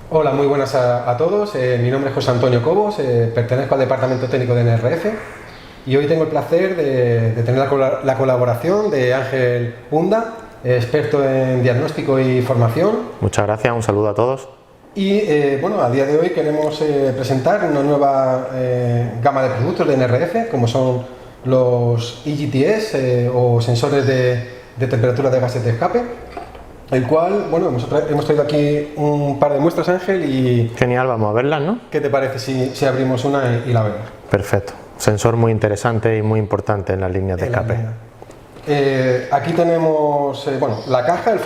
Hola, muy buenas a todos. Mi nombre es José Antonio Cobos, pertenezco al Departamento Técnico de NRF y hoy tengo el placer de tener la colaboración de Ángel Hunda, experto en diagnóstico y formación. Muchas gracias, un saludo a todos. Y bueno, a día de hoy queremos presentar una nueva gama de productos de NRF, como son los EGTS o sensores de temperatura de gases de escape. El cual, bueno, hemos traído aquí un par de muestras, Ángel, y... Genial, vamos a verlas, ¿no? ¿Qué te parece si abrimos una y la vemos? Perfecto, sensor muy interesante y muy importante en las líneas de escape. Aquí tenemos, bueno, la caja, el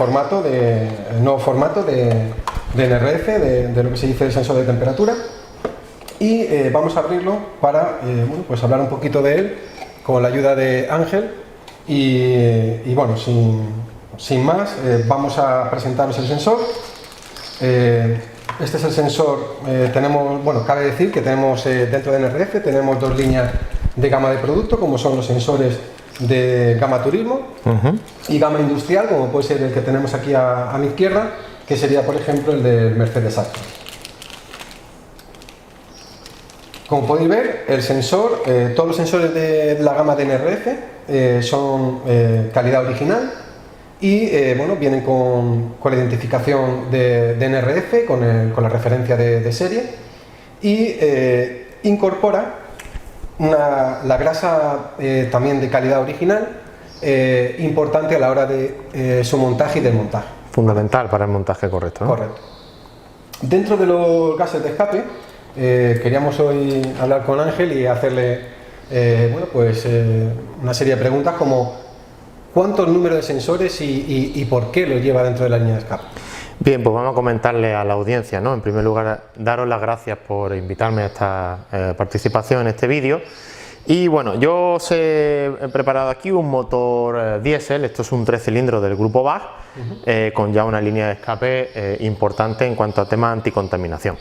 nuevo formato de NRF, de lo que se dice el sensor de temperatura, y vamos a abrirlo para, bueno, pues hablar un poquito de él con la ayuda de Ángel y bueno, sin más, vamos a presentaros el sensor. Este es el sensor, cabe decir que tenemos dentro de NRF tenemos dos líneas de gama de producto, como son los sensores de gama turismo y gama industrial, como puede ser el que tenemos aquí a mi izquierda, que sería por ejemplo el del Mercedes Actros. Como podéis ver, el sensor, todos los sensores de la gama de NRF son calidad original. Y bueno, vienen con la identificación de NRF, con la referencia de serie, y incorpora la grasa también de calidad original, importante a la hora de su montaje y desmontaje. Fundamental para el montaje correcto, ¿no? Correcto. Dentro de los gases de escape, queríamos hoy hablar con Ángel y hacerle bueno, pues, una serie de preguntas como ¿cuántos números de sensores y por qué los lleva dentro de la línea de escape? Bien, pues vamos a comentarle a la audiencia, ¿no? En primer lugar, daros las gracias por invitarme a esta participación en este vídeo. Y bueno, yo os he preparado aquí un motor diésel, esto es un 3 cilindros del grupo BAG, con ya una línea de escape importante en cuanto a tema anticontaminación.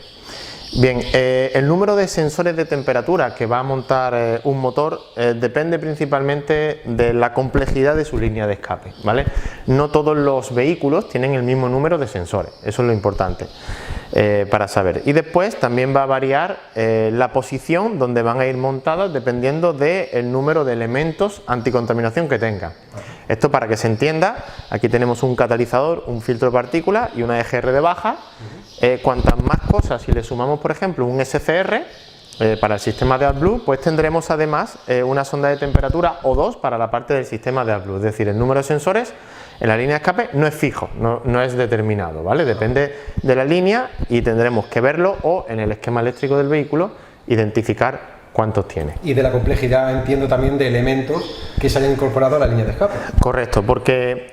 Bien, el número de sensores de temperatura que va a montar un motor depende principalmente de la complejidad de su línea de escape, ¿vale? No todos los vehículos tienen el mismo número de sensores, eso es lo importante para saber. Y después también va a variar la posición donde van a ir montadas dependiendo del número de elementos anticontaminación que tengan. Esto para que se entienda, aquí tenemos un catalizador, un filtro de partículas y una EGR de baja. Cuantas más cosas, si le sumamos por ejemplo un SCR para el sistema de AdBlue, pues tendremos además una sonda de temperatura o dos para la parte del sistema de AdBlue, es decir, el número de sensores en la línea de escape no es fijo, no es determinado, ¿vale? Depende de la línea y tendremos que verlo o en el esquema eléctrico del vehículo identificar cuántos tiene. Y de la complejidad, entiendo, también de elementos que se hayan incorporado a la línea de escape. Correcto, porque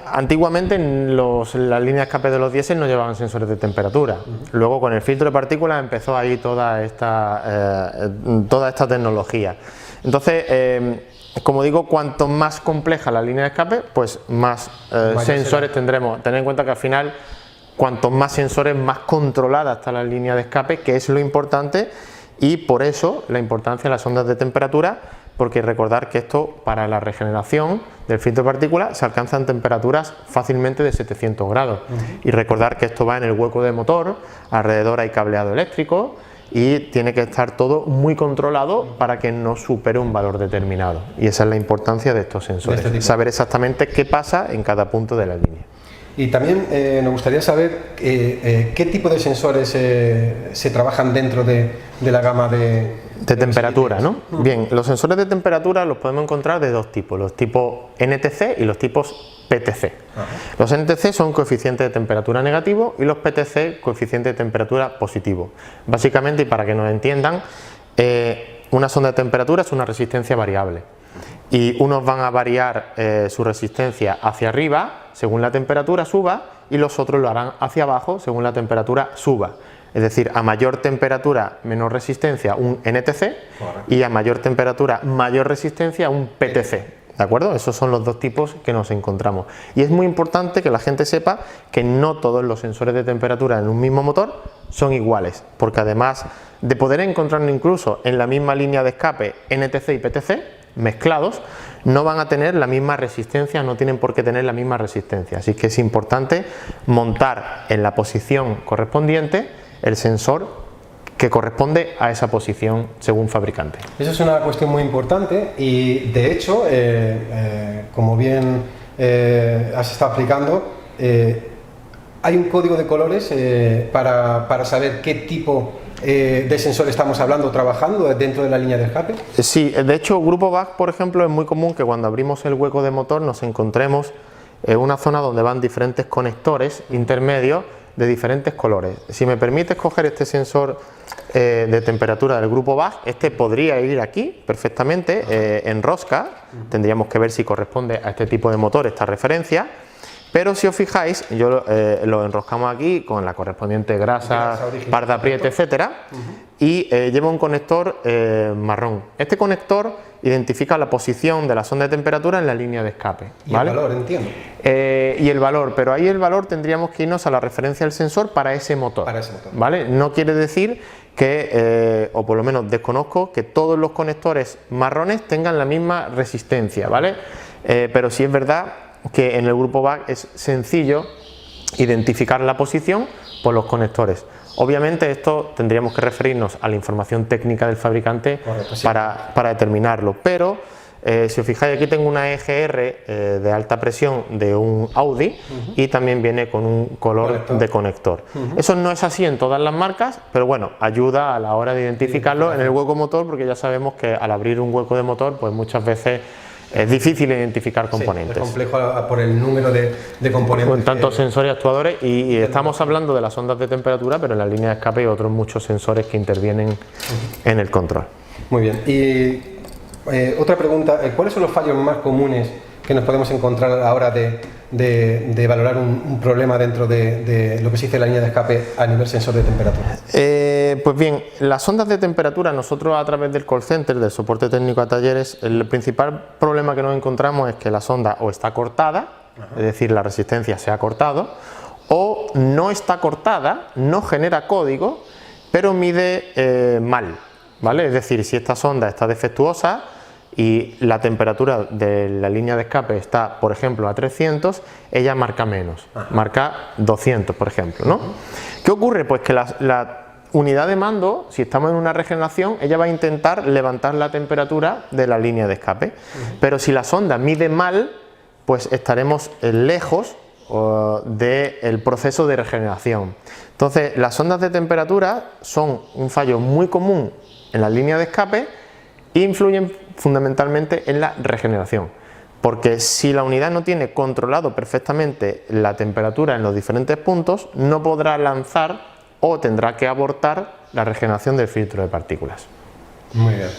antiguamente las líneas de escape de los diésel no llevaban sensores de temperatura. Luego con el filtro de partículas empezó ahí toda esta tecnología. Entonces, como digo, cuanto más compleja la línea de escape, pues más sensores tendremos. Tened en cuenta que al final, cuantos más sensores, más controlada está la línea de escape, que es lo importante. Y por eso la importancia de las ondas de temperatura, porque recordar que esto para la regeneración del filtro de partículas se alcanzan temperaturas fácilmente de 700 grados. Y recordar que esto va en el hueco de motor, alrededor hay cableado eléctrico y tiene que estar todo muy controlado para que no supere un valor determinado. Y esa es la importancia de estos sensores, saber exactamente qué pasa en cada punto de la línea. Y también nos gustaría saber qué tipo de sensores se trabajan dentro de la gama de temperatura, ¿no? Bien, los sensores de temperatura los podemos encontrar de dos tipos, los tipos NTC y los tipos PTC. Los NTC son coeficientes de temperatura negativo y los PTC coeficiente de temperatura positivo. Básicamente, y para que nos entiendan, una sonda de temperatura es una resistencia variable. Y unos van a variar su resistencia hacia arriba según la temperatura suba y los otros lo harán hacia abajo según la temperatura suba. Es decir, a mayor temperatura, menor resistencia, un NTC, y a mayor temperatura, mayor resistencia, un PTC. ¿De acuerdo? Esos son los dos tipos que nos encontramos. Y es muy importante que la gente sepa que no todos los sensores de temperatura en un mismo motor son iguales, porque además de poder encontrarnos incluso en la misma línea de escape NTC y PTC, mezclados, no van a tener la misma resistencia, no tienen por qué tener la misma resistencia. Así que es importante montar en la posición correspondiente el sensor que corresponde a esa posición según fabricante. Eso es una cuestión muy importante y de hecho, como bien has estado explicando, hay un código de colores para saber qué tipo de sensor estamos hablando, trabajando dentro de la línea de escape. Sí, de hecho Grupo BAC, por ejemplo, es muy común que cuando abrimos el hueco de motor nos encontremos en una zona donde van diferentes conectores intermedios de diferentes colores. Si me permite escoger este sensor de temperatura del Grupo BAC, este podría ir aquí perfectamente en rosca, tendríamos que ver si corresponde a este tipo de motor esta referencia, pero si os fijáis, yo lo enroscamos aquí con la correspondiente grasa parda apriete, etcétera, y lleva un conector marrón. Este conector identifica la posición de la sonda de temperatura en la línea de escape, ¿vale? Y el valor, entiendo. Y el valor, pero ahí el valor tendríamos que irnos a la referencia del sensor para ese motor. ¿Vale? No quiere decir que, o por lo menos desconozco, que todos los conectores marrones tengan la misma resistencia, ¿vale? Pero sí es verdad que en el Grupo BAC es sencillo identificar la posición por los conectores. Obviamente esto tendríamos que referirnos a la información técnica del fabricante. Correcto, sí, para determinarlo, pero si os fijáis aquí tengo una EGR de alta presión de un Audi y también viene con un color de conector. Eso no es así en todas las marcas, pero bueno, ayuda a la hora de identificarlo en el hueco motor, porque ya sabemos que al abrir un hueco de motor pues muchas veces es difícil identificar componentes. Sí, es complejo por el número de componentes. Con tantos sensores y actuadores, y estamos hablando de las ondas de temperatura, pero en la línea de escape hay otros muchos sensores que intervienen en el control. Muy bien. Y otra pregunta, ¿cuáles son los fallos más comunes que nos podemos encontrar a la hora de valorar un problema dentro de lo que se dice la línea de escape a nivel sensor de temperatura? Pues bien, las ondas de temperatura, nosotros a través del call center, del soporte técnico a talleres, el principal problema que nos encontramos es que la sonda o está cortada, es decir, la resistencia se ha cortado, o no está cortada, no genera código, pero mide mal, ¿vale? Es decir, si esta sonda está defectuosa y la temperatura de la línea de escape está, por ejemplo, a 300, ella marca menos, marca 200, por ejemplo, ¿no? ¿Qué ocurre? Pues que la unidad de mando, si estamos en una regeneración, ella va a intentar levantar la temperatura de la línea de escape, pero si la sonda mide mal, pues estaremos lejos del proceso de regeneración. Entonces, las ondas de temperatura son un fallo muy común en la línea de escape e influyen fundamentalmente en la regeneración, porque si la unidad no tiene controlado perfectamente la temperatura en los diferentes puntos, no podrá lanzar o tendrá que abortar la regeneración del filtro de partículas. Muy bien.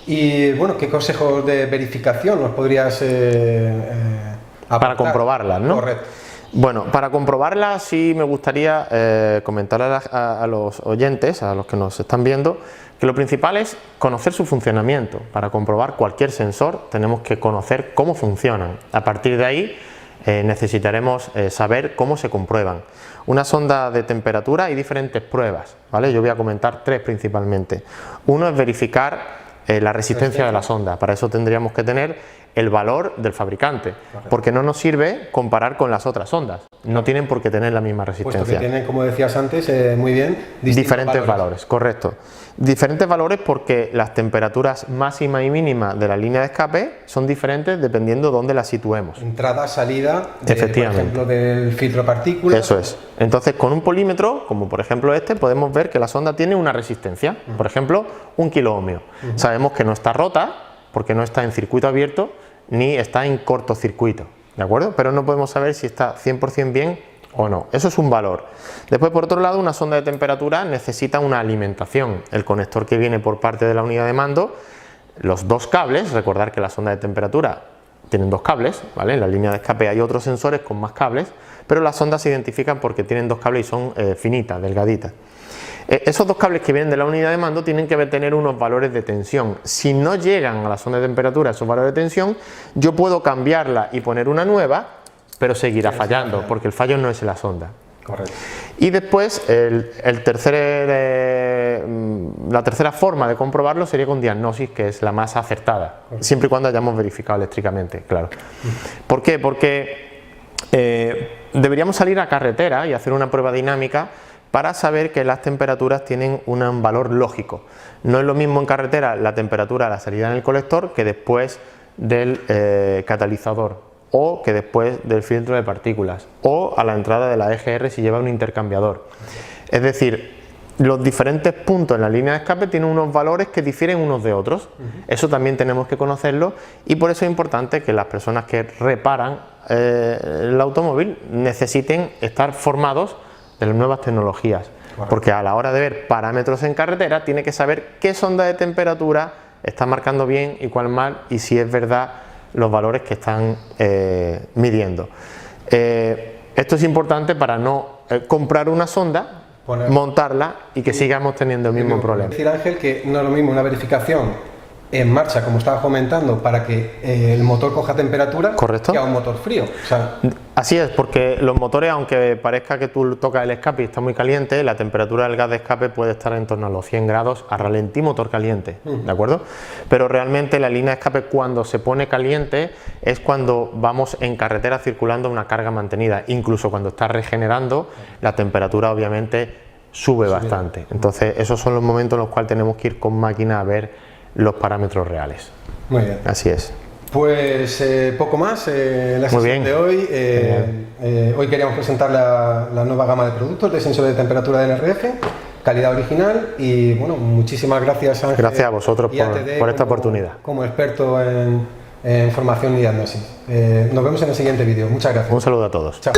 Y bueno, ¿qué consejos de verificación nos podrías aportar? Para comprobarlas, ¿no? Correcto. Bueno, para comprobarlas sí me gustaría comentar a los oyentes, a los que nos están viendo, que lo principal es conocer su funcionamiento. Para comprobar cualquier sensor tenemos que conocer cómo funcionan. A partir de ahí necesitaremos saber cómo se comprueban. Una sonda de temperatura hay diferentes pruebas, ¿vale? Yo voy a comentar tres principalmente. Uno es verificar la resistencia de la sonda. Para eso tendríamos que tener el valor del fabricante, porque no nos sirve comparar con las otras sondas, no tienen por qué tener la misma resistencia. Puesto que tienen, como decías antes, muy bien, diferentes valores, correcto. Diferentes valores porque las temperaturas máxima y mínima de la línea de escape son diferentes dependiendo dónde la situemos. Entrada, salida, efectivamente, por ejemplo, del filtro de partículas. Eso es. Entonces, con un polímetro, como por ejemplo este, podemos ver que la sonda tiene una resistencia, por ejemplo, 1 kiloohmio. Sabemos que no está rota, porque no está en circuito abierto, ni está en cortocircuito, ¿de acuerdo? Pero no podemos saber si está 100% bien o no. Eso es un valor. Después, por otro lado, una sonda de temperatura necesita una alimentación. El conector que viene por parte de la unidad de mando, los dos cables, recordar que la sonda de temperatura tienen dos cables, ¿vale? En la línea de escape hay otros sensores con más cables, pero las sondas se identifican porque tienen dos cables y son finitas, delgaditas. Esos dos cables que vienen de la unidad de mando tienen que tener unos valores de tensión. Si no llegan a la sonda de temperatura esos valores de tensión, yo puedo cambiarla y poner una nueva, pero seguirá fallando, porque el fallo no es en la sonda. Correcto. Y después, la tercera forma de comprobarlo sería con diagnosis, que es la más acertada, siempre y cuando hayamos verificado eléctricamente, claro. ¿Por qué? Porque deberíamos salir a carretera y hacer una prueba dinámica para saber que las temperaturas tienen un valor lógico. No es lo mismo en carretera la temperatura a la salida en el colector que después del catalizador, o que después del filtro de partículas, o a la entrada de la EGR si lleva un intercambiador. Es decir, los diferentes puntos en la línea de escape tienen unos valores que difieren unos de otros. Eso también tenemos que conocerlo, y por eso es importante que las personas que reparan el automóvil necesiten estar formados de las nuevas tecnologías. Correcto. Porque a la hora de ver parámetros en carretera tiene que saber qué sonda de temperatura está marcando bien y cuál mal, y si es verdad los valores que están midiendo. Esto es importante para no comprar una sonda, montarla y que sigamos teniendo el mismo problema. Decir, Ángel, que no es lo mismo una verificación en marcha, como estabas comentando, para que el motor coja temperatura. Correcto. Que a un motor frío. O sea, así es, porque los motores, aunque parezca que tú tocas el escape y está muy caliente, la temperatura del gas de escape puede estar en torno a los 100 grados a ralentí motor caliente, ¿de acuerdo? Pero realmente la línea de escape, cuando se pone caliente, es cuando vamos en carretera circulando una carga mantenida. Incluso cuando está regenerando, la temperatura obviamente sube bastante. Entonces esos son los momentos en los cuales tenemos que ir con máquina a ver los parámetros reales. Muy bien. Así es. Pues poco más en la sesión de hoy. Hoy queríamos presentar la nueva gama de productos de sensores de temperatura de NRF, calidad original, y bueno, muchísimas gracias, Ángel. Gracias a vosotros por esta oportunidad. Como experto en formación y diagnosis. Nos vemos en el siguiente vídeo. Muchas gracias. Un saludo a todos. Chao.